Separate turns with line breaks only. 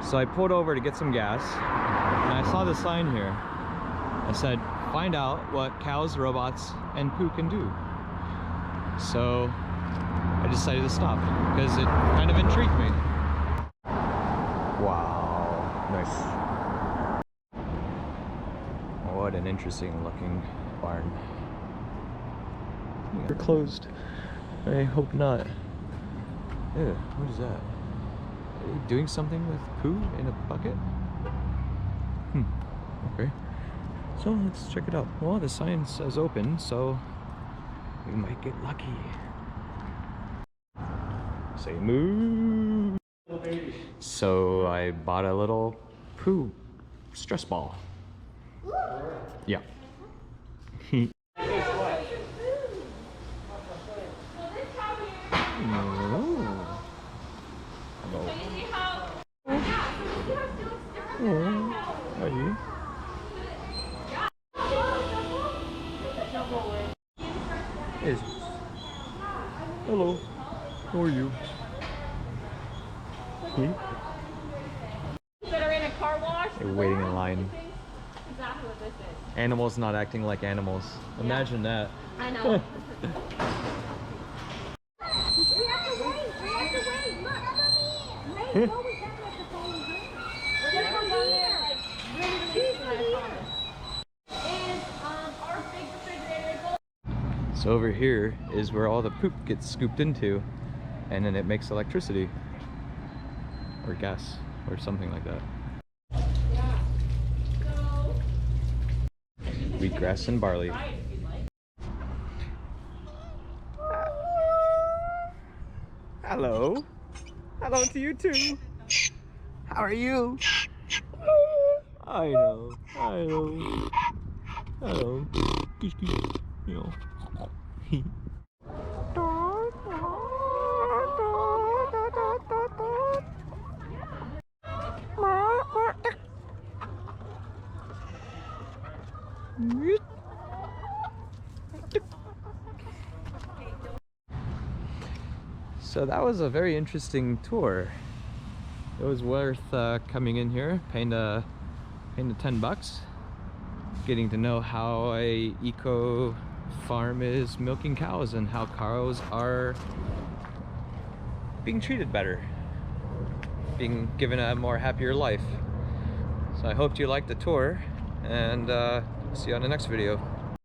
So I pulled over to get some gas, and I saw the sign here. I said, find out what cows, robots, and poo can do. So I decided to stop because it kind of intrigued me. Wow, nice. What an interesting looking barn. They're closed. I hope not. Ew, what is that? Are they doing something with poo in a bucket? Okay. So let's check it out. Well, the sign says open, so we might get lucky. Say moo. So I bought a little poo stress ball. Yeah. Yes. Hello. How are you?
That are in a car wash.
You're waiting in line.
Exactly what this is.
Animals not acting like animals. Imagine that.
I know.
We have to wait. We have to wait. Look, wait. What was that at the phone? We're gonna go down there like really soon, I promise. And our big refrigerator.
So over here is where all the poop gets scooped into, and then it makes electricity or gas or something like that.
Yeah. So.
Wheatgrass and barley. Hello. Hello to you too. How are you? I know. I know. Hello. Kiss, kiss. You know. So that was a very interesting tour. It was worth coming in here, paying the $10, getting to know how a eco farm is milking cows and how cows are being treated better, being given a more happier life. So I hope you liked the tour, and see you on the next video.